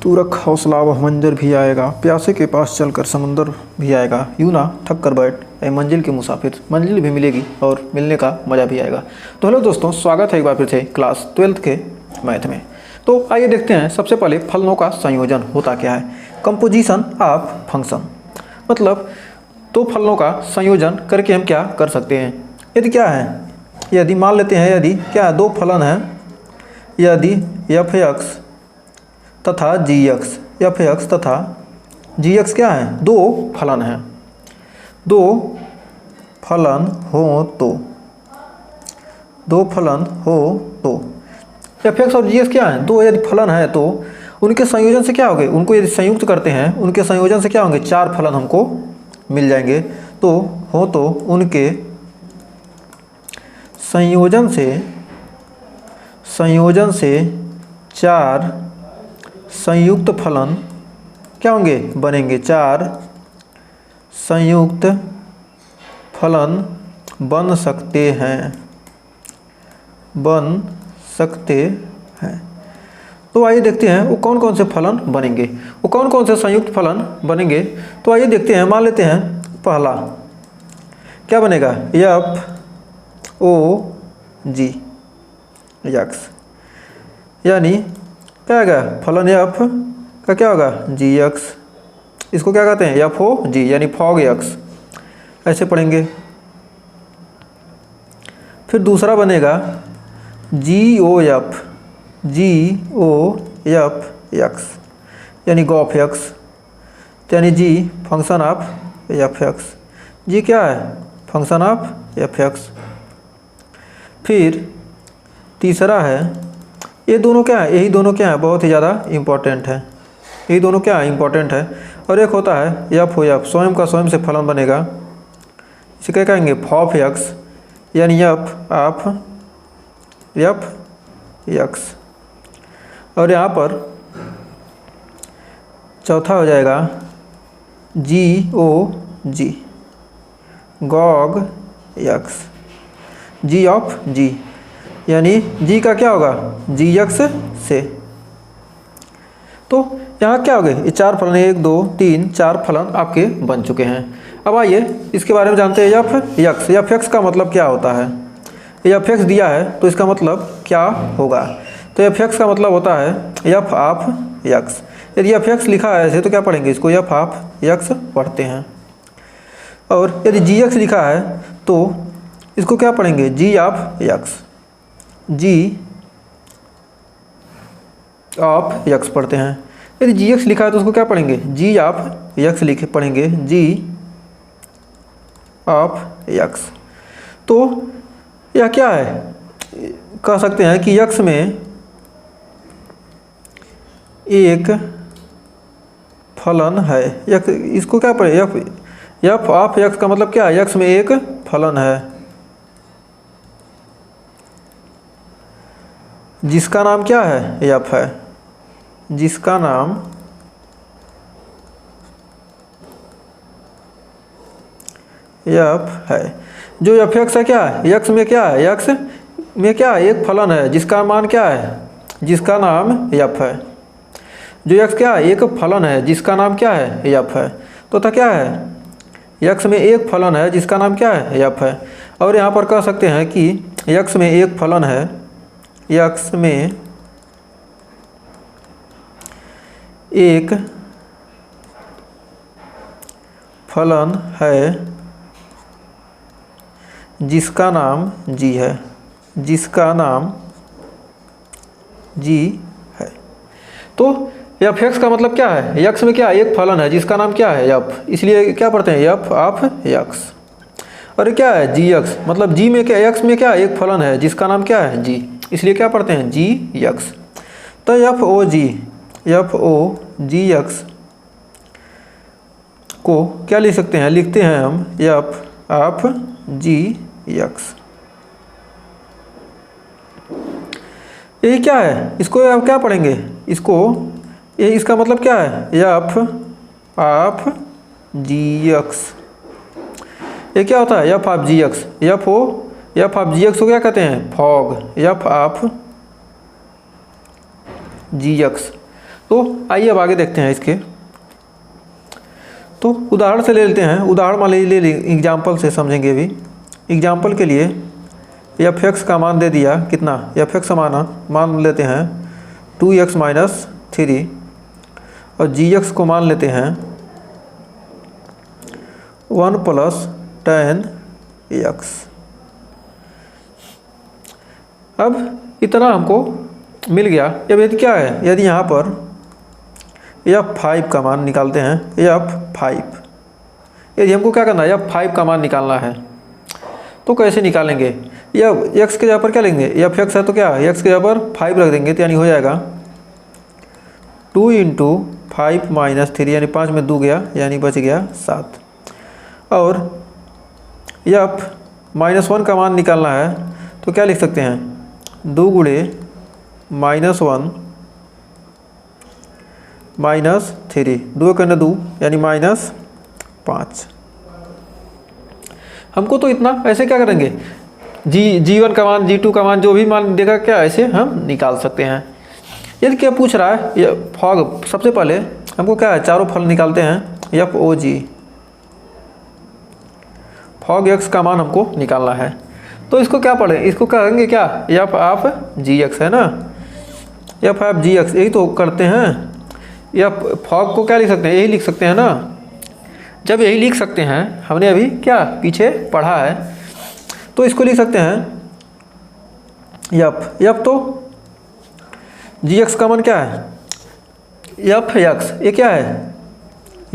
तू रख हौसला वह मंजर भी आएगा, प्यासे के पास चलकर समुंदर भी आएगा, यूँ ना थक कर बैठ ए मंजिल के मुसाफिर, मंजिल भी मिलेगी और मिलने का मज़ा भी आएगा। तो हेलो दोस्तों, स्वागत है एक बार फिर से क्लास 12th के मैथ में। तो आइए देखते हैं सबसे पहले फलनों का संयोजन होता क्या है। कंपोजिशन ऑफ फंक्शन मतलब दो फलनों का संयोजन करके हम क्या कर सकते हैं। यदि क्या है, यदि मान लेते हैं यदि क्या दो फलन है, यदि एफ एक्स तथा जी एक्स, एफ एक्स तथा जी एक्स क्या है, दो फलन हैं, दो फलन हो तो, दो फलन हो तो एफ एक्स और जी एक्स क्या है, दो यदि फलन है तो उनके संयोजन से क्या होंगे, उनको यदि संयुक्त करते हैं उनके संयोजन से क्या होंगे, चार फलन हमको मिल जाएंगे। तो हो तो उनके संयोजन से चार संयुक्त फलन क्या होंगे, बनेंगे, चार संयुक्त फलन बन सकते हैं, बन सकते हैं। तो आइए देखते हैं वो कौन कौन से फलन बनेंगे, वो कौन कौन से संयुक्त फलन बनेंगे। तो आइए देखते हैं, मान लेते हैं पहला क्या बनेगा, एफ ओ जी एक्स, यानी क्या होगा, फलन एफ का क्या होगा, जी एक्स, इसको क्या कहते हैं, एफ ओ जी यानी फॉग एक्स, ऐसे पढ़ेंगे। फिर दूसरा बनेगा जी ओ एफ, जी ओ एफ एक्स यानी गॉफ एक्स, यानी जी फंक्शन ऑफ एफ एक्स, जी क्या है, फंक्शन ऑफ एफ एक्स। फिर तीसरा है, ये दोनों क्या है, यही दोनों क्या है, बहुत ही ज़्यादा इम्पोर्टेंट है, यही दोनों क्या है, इम्पोर्टेंट है। और एक होता है एफ ओ एफ, स्वयं का स्वयं से फलन बनेगा, इसे क्या कहेंगे, फॉफ एक्स यानी एफ ऑफ एफ एक्स। और यहाँ पर चौथा हो जाएगा जी ओ जी, गॉग एक्स, जी ऑफ जी यानी जी का क्या होगा, जी एक्स से। तो यहाँ क्या हो गए, ये चार फलन, 1 2 3 4 फलन आपके बन चुके हैं। अब आइए इसके बारे में जानते हैं, एफ एक्स, एफ एक्स का मतलब क्या होता है। एफ एक्स दिया है तो इसका मतलब क्या होगा, तो एफ एक्स का मतलब होता है एफ ऑफ एक्स। यदि एफ एक्स लिखा है ऐसे तो क्या पढ़ेंगे, इसको एफ ऑफ एक्स पढ़ते हैं। और यदि जी एक्स लिखा है तो इसको क्या पढ़ेंगे, G of X, G of X पढ़ते हैं। यदि जी एक्स लिखा है तो उसको क्या पढ़ेंगे, जी ऑफ एक्स लिखे पढ़ेंगे, जी ऑफ एक्स। तो यह क्या है, कह सकते हैं कि एक्स में एक फलन है, इसको क्या पढ़े, एफ ऑफ एक्स का मतलब क्या है, एक्स में एक फलन है जिसका नाम क्या है, एफ है, जिसका नाम एफ है। जो एफ एक्स है क्या है, एक्स में क्या है, एक्स में क्या है, एक फलन है जिसका मान क्या है, जिसका नाम एफ है। जो एक्स क्या है, एक फलन है जिसका नाम क्या है, एफ है। तो था क्या है, एक्स में एक फलन है जिसका नाम क्या है, एफ है। और यहाँ पर कह सकते हैं कि एक्स में एक फलन है, एक्स में एक फलन है जिसका नाम जी है, जिसका नाम जी है। तो एफ एक्स का मतलब क्या है, एक्स में क्या है, एक फलन है जिसका नाम क्या है, एफ, इसलिए क्या पढ़ते हैं, एफ ऑफ एक्स। और क्या है, जी एक्स, मतलब जी में क्या, एक्स में क्या है, एक फलन है जिसका नाम क्या है, जी, इसलिए क्या पढ़ते हैं, जी एक्स। तो एफ ओ जी, एफ ओ जी एक्स को क्या लिख सकते हैं, लिखते हैं हम एफ ऑफ जी एक्स। यही क्या है, इसको आप क्या पढ़ेंगे, इसको ये इसका मतलब क्या है, एफ ऑफ जी एक्स। ये क्या होता है, F of G X, F of G X को क्या कहते हैं, fog, F of G X. तो आइए अब आगे देखते हैं इसके। तो उदाहरण से ले लेते हैं, उदाहरण मान ले एग्जाम्पल से समझेंगे अभी। एग्जाम्पल के लिए एफ एक्स का मान दे दिया कितना, एफ एक्स मान लेते हैं 2x माइनस 3 और जी एक्स को मान लेते हैं 1 प्लस 10x। अब इतना हमको मिल गया। अब यदि क्या है, यदि यहाँ पर F5 का मान निकालते हैं, F5 यदि हमको क्या करना है, F5 का मान निकालना है तो कैसे निकालेंगे। या x के जगह पर क्या लेंगे, f(x) है तो क्या x के जगह पर 5 रख देंगे, तो यानी हो जाएगा 2 इंटू 5 माइनस 3, यानी 5 में 2 गया, यानी बच गया 7। और f-1 का मान निकालना है तो क्या लिख सकते हैं, 2 गुणे -1 माइनस 3, 2 करने 2 यानी -5। हमको तो इतना, ऐसे क्या करेंगे, जी1 का मान, जी2 का मान, जो भी मान देगा क्या ऐसे हम निकाल सकते हैं। यदि क्या पूछ रहा है ये फॉग, सबसे पहले हमको क्या है, चारों फल निकालते हैं। FOG फॉग एक्स का मान हमको निकालना है, तो इसको क्या पढ़े, इसको कहेंगे क्या, FG(x) है ना, FG(x) यही तो करते हैं। या फॉग को क्या लिख सकते हैं, यही लिख सकते हैं ना। जब यही लिख सकते हैं, हमने अभी क्या पीछे पढ़ा है, तो इसको लिख सकते हैं यप तो GX का मान क्या है, FX, ये क्या है,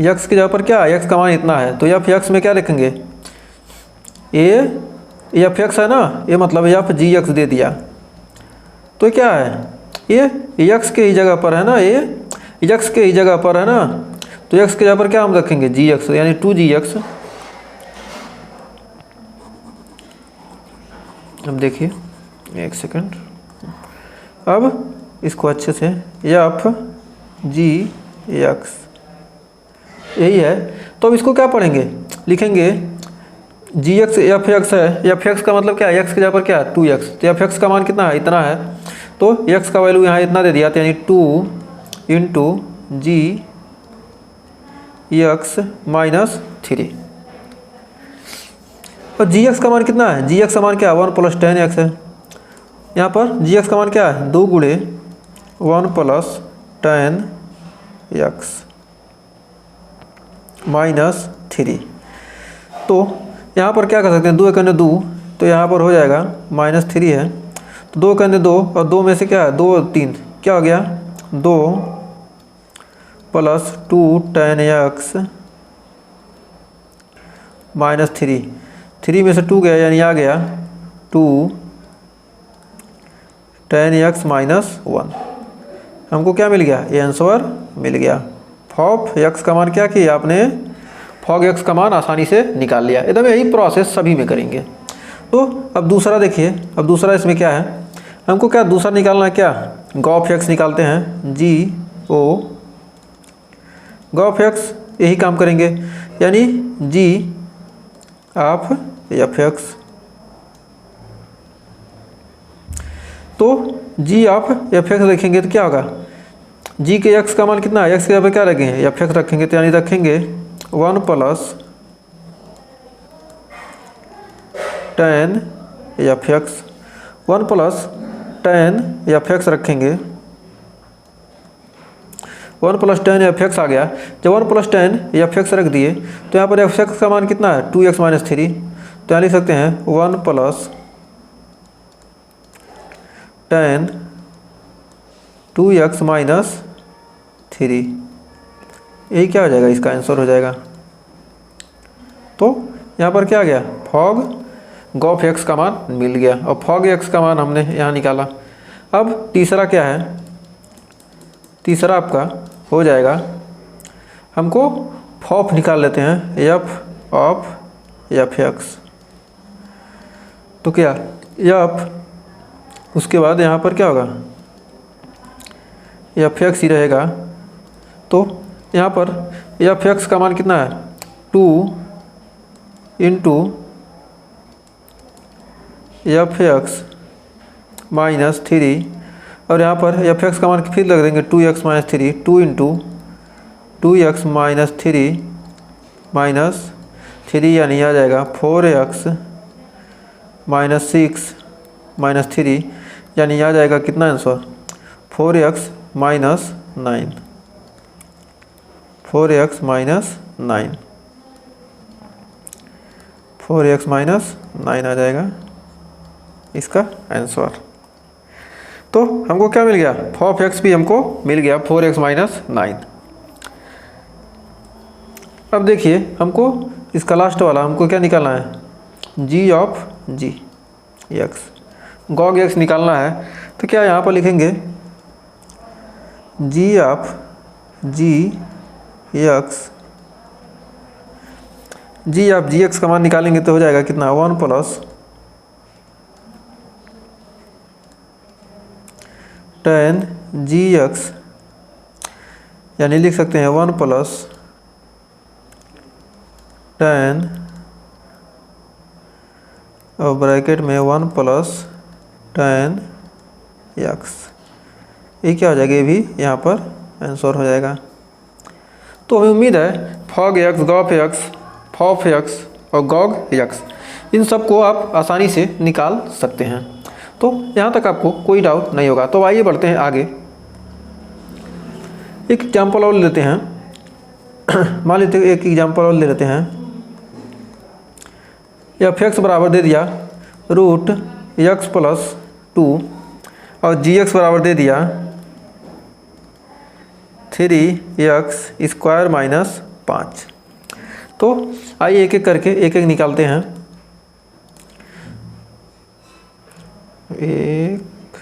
x की जगह पर क्या है, x का मान इतना है, तो FX में क्या लिखेंगे, ये FX है ना, ये मतलब FGX दे दिया, तो क्या है, ये x के ही जगह पर है ना, ये x के ही जगह पर है ना, तो x के जगह पर क्या हम रखेंगे, GX, यानी 2GX। अब देखिए एक सेकंड, अब इसको अच्छे से FGX यही है, तो अब इसको क्या पढ़ेंगे, लिखेंगे GX FX है, FX का मतलब क्या है, x की जगह पर क्या है 2x, तो FX का मान कितना है, इतना है, तो x का वैल्यू यहाँ इतना दे दिया, तो यानी 2 इंटू GX माइनस 3। और GX का मान कितना है, GX का मान क्या है, 1 प्लस 10x है। यहाँ पर GX का मान क्या है, 2 गुणे 1 प्लस 10x माइनस 3। तो यहाँ पर क्या कर सकते हैं, 2 करने 2, तो यहाँ पर हो जाएगा -3 है, तो 2 करने 2, और 2 में से क्या है, 2 3 क्या हो गया, 2 प्लस 2 10x माइनस 3 में से 2 गया, यानी आ गया 2 10x माइनस 1। हमको क्या मिल गया, ये आंसर मिल गया। फॉग एक्स का मान क्या किया आपने, फॉग एक्स का मान आसानी से निकाल लिया। एकदम यही प्रोसेस सभी में करेंगे। तो अब दूसरा देखिए, अब दूसरा इसमें क्या है, हमको क्या दूसरा निकालना है, क्या गॉफ एक्स निकालते हैं, गॉफ एक्स यही काम करेंगे, यानी जी ऑफ एफ एक्स। तो जी ऑफ एफ एक्स रखेंगे तो क्या होगा, जी के एक्स का मान कितना है, एक्स के यहाँ पे क्या रखेंगे, एफ एक्स रखेंगे, तो यानी रखेंगे 1 plus 10 F x, 1 plus 10 F x रखेंगे, 1 प्लस 10 एफ एक्स आ गया। जब 1 प्लस 10 एफ एक्स रख दिए तो यहाँ पर एफ एक्स का मान कितना है, 2x माइनस 3, तो यहाँ लिख सकते हैं 1 प्लस 10 2x माइनस 3। यही क्या हो जाएगा, इसका आंसर हो जाएगा। तो यहाँ पर क्या आ गया, फॉग गॉफ एक्स का मान मिल गया, और फॉग एक्स का मान हमने यहाँ निकाला। अब तीसरा क्या है, तीसरा आपका हो जाएगा, हमको फॉफ निकाल लेते हैं, एफ ऑफ एफ एक्स। तो क्या एफ, उसके बाद यहाँ पर क्या होगा, एफ एक्स ही रहेगा। तो यहाँ पर एफ एक्स का मान कितना है, 2 इंटू एफ एक्स माइनस 3, और यहाँ पर एफ एक्स का मान फिर लग देंगे 2x minus 3, 2 into 2x minus 3 minus 3 यानी आ जाएगा 4x माइनस 6 माइनस 3 यानी आ जाएगा कितना answer 4x minus 9, 4x minus 9, 4x minus 9 आ जाएगा इसका आंसर। तो हमको क्या मिल गया, ऑफ एक्स भी हमको मिल गया 4x माइनस 9। अब देखिए हमको इसका लास्ट वाला हमको क्या निकालना है, g of g x, Gogh x निकालना है। तो क्या यहाँ पर लिखेंगे g of g x, g of g x का मान निकालेंगे तो हो जाएगा कितना 1 प्लस tan जी एक्स, यानी लिख सकते हैं 1 प्लस tan और ब्रैकेट में 1 प्लस tan एक्स, ये क्या हो जाएगा, ये भी यहाँ पर आंसर हो जाएगा। तो हमें उम्मीद है fog x, Gauff x, फॉफ x और गॉग एक्स इन सब को आप आसानी से निकाल सकते हैं। तो यहाँ तक आपको कोई डाउट नहीं होगा। तो आइए बढ़ते हैं आगे, एक एग्जाम्पल और लेते हैं। मान लेते हैं एक एग्जाम्पल और ले लेते हैं, एफ एक्स बराबर दे दिया रूट एक्स प्लस 2 और जी एक्स बराबर दे दिया 3x स्क्वायर माइनस 5। तो आइए एक एक करके एक एक निकालते हैं। 1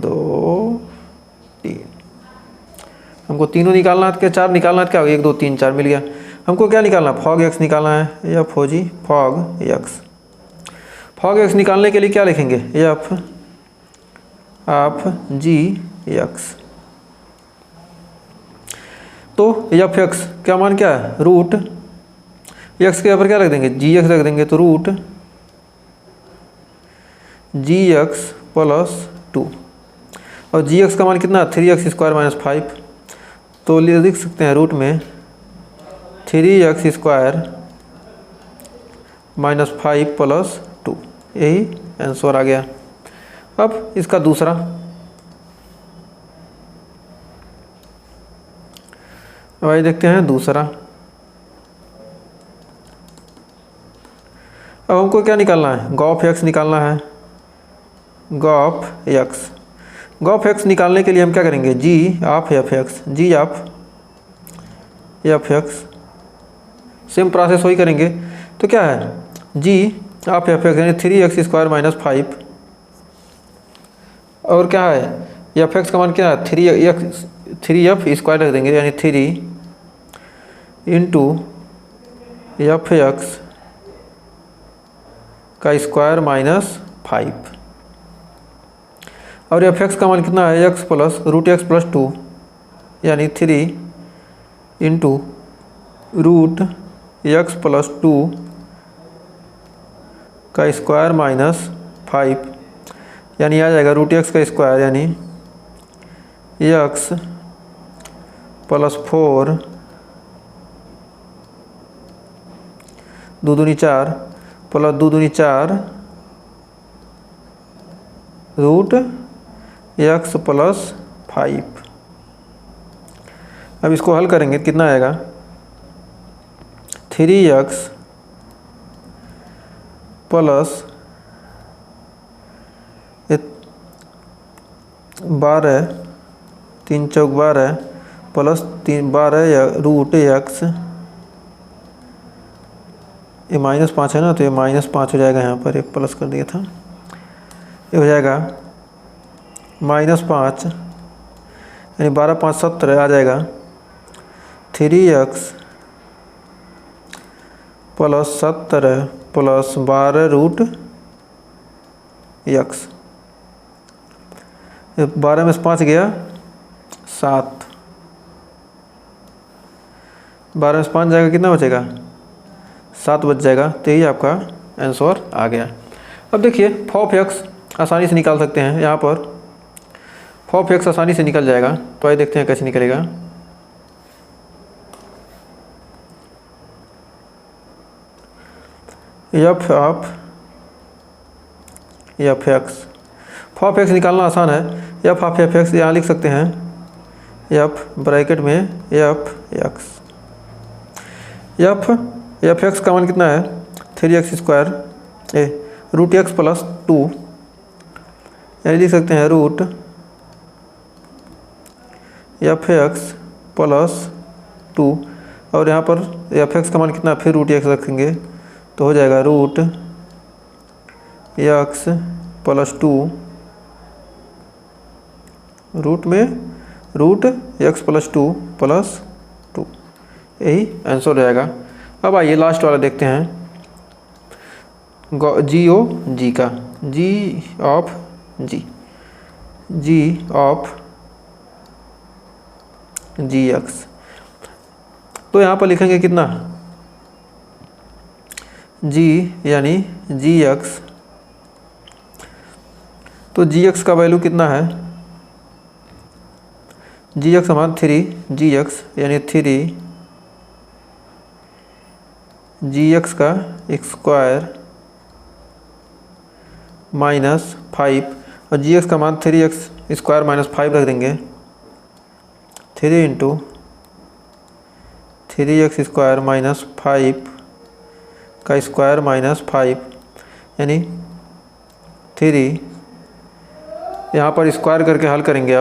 2 3, हमको तीनों निकालना है, क्या 4 निकालना है, क्या 1 2 3 4 मिल गया। हमको क्या निकालना है, फॉग एक्स निकालना है, एफ हो जी फॉग एक्स। फॉग एक्स निकालने के लिए क्या लिखेंगे, एफ ऑफ जी एक्स। तो एफ एक्स क्या मान क्या है, रूट एक्स के ऊपर क्या रख देंगे, जी एक्स रख देंगे, तो रूट जी एक्स प्लस 2 और जी एक्स का मान कितना 3x स्क्वायर माइनस 5। तो लिख सकते हैं रूट में 3x स्क्वायर माइनस 5 प्लस 2, यही आंसर आ गया। अब इसका दूसरा, वही देखते हैं दूसरा। अब हमको क्या निकालना है, गॉफ एक्स निकालना है, गॉफ एक्स। गॉफ एक्स निकालने के लिए हम क्या करेंगे, G of F X, G of F X, same process वही करेंगे। तो क्या है, जी ऑफ एफ एक्स यानी 3x स्क्वायर माइनस 5 और क्या है, एफ एक्स का मान क्या है 3f स्क्वायर रख देंगे, यानी 3 इंटू एफ एक्स का स्क्वायर माइनस 5 और एफ एक्स का मान कितना है, X plus root X plus 2 यानी 3 इंटू रूट एक्स प्लस 2 का स्क्वायर माइनस 5 यानी आ जाएगा रूट एक्स का स्क्वायर यानी एक्स प्लस 4 2 दूनी 4 प्लस 2 दूनी 4 रूट एक्स प्लस 5। अब इसको हल करेंगे कितना आएगा, 3x प्लस 12 3 चौक 12 प्लस 3 12 या रूट एक्स, ये माइनस 5 है ना, तो ये माइनस 5 हो जाएगा, यहाँ पर एक प्लस कर दिया था, ये हो जाएगा -5 यानी 12 5 17 आ जाएगा 3x plus 17 plus 12 root x. 12 में से 5 गया 7, 12 में से 5 जाएगा कितना बचेगा, 7 बच जाएगा। तो यही आपका आंसर आ गया। अब देखिए फॉफ एक्स, आसानी से निकाल सकते हैं। यहाँ पर ऑफ एक्स आसानी से निकल जाएगा, तो आइए देखते हैं कैसे निकलेगा। एफ ऑफ एक्स निकालना आसान है। एफ ऑफ एफ एक्स यहाँ लिख सकते हैं, एफ ब्रैकेट में एफ एक्स का मान कितना है 3x² रूट एक्स प्लस 2, यानी लिख सकते हैं रूट एफ एक्स प्लस 2, और यहाँ पर एफ एक्स का मान कितना फिर रूट एक्स रखेंगे तो हो जाएगा रूट एक्स प्लस 2, रूट में रूट एक्स प्लस 2 प्लस 2, यही आंसर हो जाएगा। अब आइए लास्ट वाला देखते हैं, जी का जी ऑफ जी एक्स। तो यहाँ पर लिखेंगे कितना जी यानी जी एक्स, तो जी एक्स का वैल्यू कितना है, जी एक्स हमारा 3 जी एक्स यानी 3 जी एक्स का स्क्वायर माइनस 5, और जी एक्स का मान 3x² माइनस 5 रख देंगे, 3 इंटू 3x² माइनस 5 का स्क्वायर माइनस 5 यानी 3। यहाँ पर स्क्वायर करके हल करेंगे।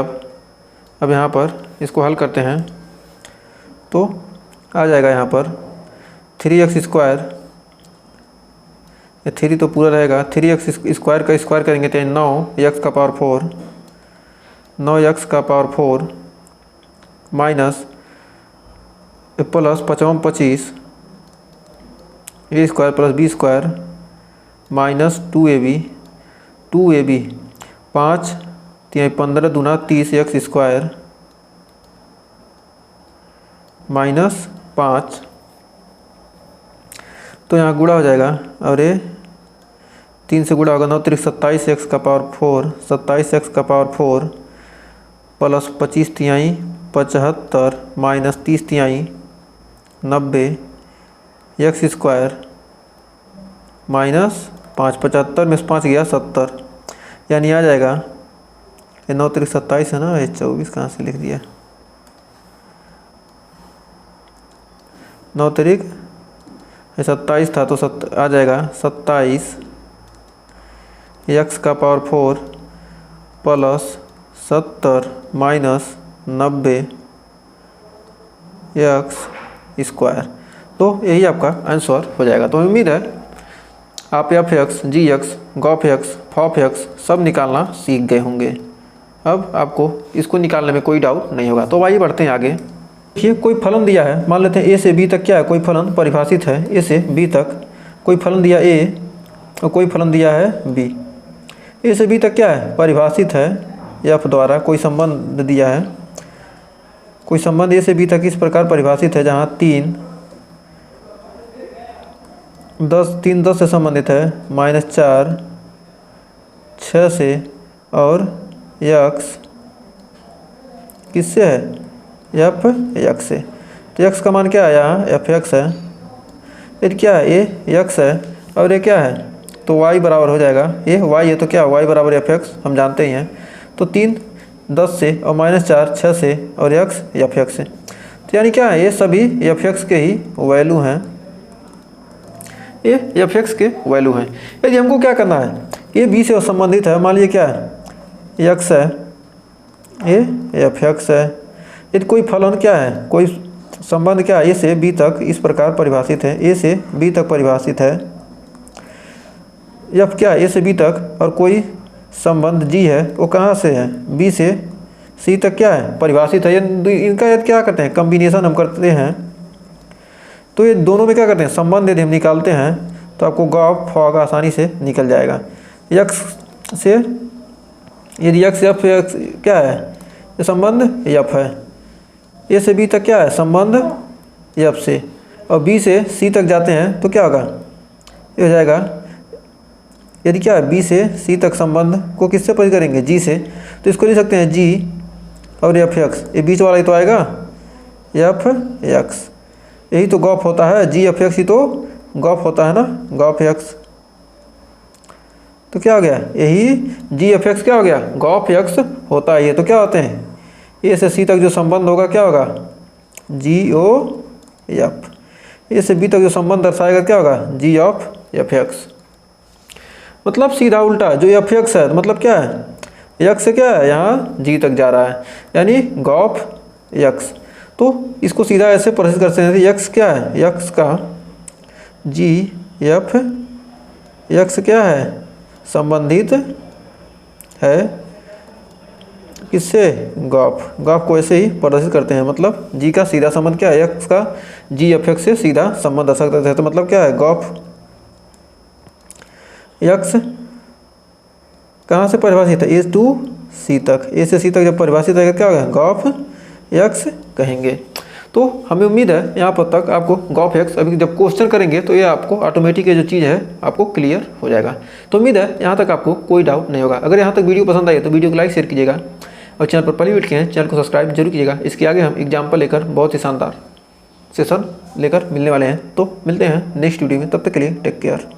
अब यहाँ पर इसको हल करते हैं तो आ जाएगा यहाँ पर 3x², 3 तो पूरा रहेगा, 3x² का स्क्वायर करेंगे तो 9x का पावर 4, 9x का power 4 minus plus 5 25 a² plus b² minus 2ab 5 3 15 दूना 30 x² माइनस 5, तो यहाँ गुणा हो जाएगा और ये 3 से गुणा होगा, 9 3 27x का पावर 4, 27x का पावर 4 प्लस 25 तिहाई 75 माइनस 30 तिहाई 90 x² माइनस 5, 75 में से 5 गया 70, यानी आ जाएगा ये 9 3 27 है ना, ये 24 कहाँ से लिख दिया, 9 3 27 था तो आ जाएगा 27 x का पावर 4 प्लस 70 माइनस 90 x²। तो यही आपका आंसर हो जाएगा। तो उम्मीद है आप एफ एक्स, जी एक्स, गॉफ एक्स, फॉफ एक्स सब निकालना सीख गए होंगे। अब आपको इसको निकालने में कोई डाउट नहीं होगा। तो आइए बढ़ते हैं आगे। देखिए कोई फलन दिया है, मान लेते हैं ए से बी तक क्या है, कोई फलन परिभाषित है, ए से बी तक कोई फलन दिया ए और कोई फलन दिया है बी। ए से बी तक क्या है परिभाषित है, एफ द्वारा कोई संबंध दिया है, कोई संबंध ए से बी तक इस प्रकार परिभाषित है जहाँ 3 10 से संबंधित है, -4 6 से, और x किससे है एफ एक्स से। तो एक्स का मान क्या है यहाँ एफ एक्स है, ये क्या है ए एक्स है, और ये क्या है तो y बराबर हो जाएगा, ये y है तो क्या y बराबर एफ एक्स हम जानते ही हैं। तो 3 10 से और -4 6 से और x एफ एक्स से, तो यानी क्या है ये सभी एफ एक्स के ही वैल्यू हैं, ये एफ एक्स के वैल्यू हैं। यदि हमको क्या करना है, ये बी से संबंधित है, मान लीजिए क्या है एक्स है, ये एफ एक्स है, यदि कोई फलन क्या है, कोई संबंध क्या है ए से बी तक इस प्रकार परिभाषित है, ए से बी तक परिभाषित है, एफ क्या है ए से बी तक, और कोई संबंध जी है वो कहाँ से है बी से सी तक क्या है परिभाषित है। इनका यदि क्या करते हैं कम्बिनेशन हम करते हैं, तो ये दोनों में क्या करते हैं संबंध यदि हम निकालते हैं तो आपको गॉफ होगा आसानी से निकल जाएगा। एक्स से यदि एक्स एफ एक्स क्या है ये संबंध एफ है, ए से बी तक क्या है संबंध एफ से, और बी से सी तक जाते हैं तो क्या होगा ये हो जाएगा यदि क्या है बी से सी तक संबंध को किससे परिचित करेंगे, जी से, तो इसको लिख सकते हैं जी और एफ एक्स, ये बीच वाला ही तो आएगा एफ एक्स, यही तो गॉफ होता है, जी एफ एक्स ही तो गॉफ होता है ना, गॉफ एक्स। तो क्या हो गया, यही जी एफ एक्स क्या हो गया, गॉफ एक्स होता है ये। तो क्या होते हैं, ए से सी तक जो संबंध होगा क्या होगा, जी ओ एफ, ए से बी तक जो संबंध दर्शाएगा क्या होगा, जी ऑफ एफ एक्स। मतलब सीधा उल्टा, जो एफ एक्स है मतलब क्या है, एक्स से क्या है यहाँ जी तक जा रहा है, यानी गॉफ एक्स। तो इसको सीधा ऐसे परिचित करते हैं, एक्स क्या है, एक्स का जी एफ एक्स क्या है, संबंधित है किससे, गॉफ। गॉफ को ऐसे ही प्रदर्शित करते हैं, मतलब जी का सीधा संबंध क्या है, एक्स का जी एफ एक्स से सीधा संबंध दर्शा करते हैं। तो मतलब क्या है, गॉफ एक्स कहाँ से परिभाषित है, ए टू सी तक, ए से सी तक जब परिभाषित रहेगा क्या होगा, गॉफ एक्स कहेंगे। तो हमें उम्मीद है यहाँ पर तक आपको गॉफ एक्स, अभी जब क्वेश्चन करेंगे तो ये आपको ऑटोमेटिक ये जो चीज़ है आपको क्लियर हो जाएगा। तो उम्मीद है यहाँ तक आपको कोई डाउट नहीं होगा। अगर यहाँ तक वीडियो पसंद आई तो वीडियो को लाइक शेयर कीजिएगा, और चैनल पर पहली वीडियो हैं चैनल को सब्सक्राइब जरूर कीजिएगा। इसके आगे हम एग्जाम्पल लेकर बहुत ही शानदार सेशन लेकर मिलने वाले हैं। तो मिलते हैं नेक्स्ट वीडियो में, तब तक के लिए टेक केयर।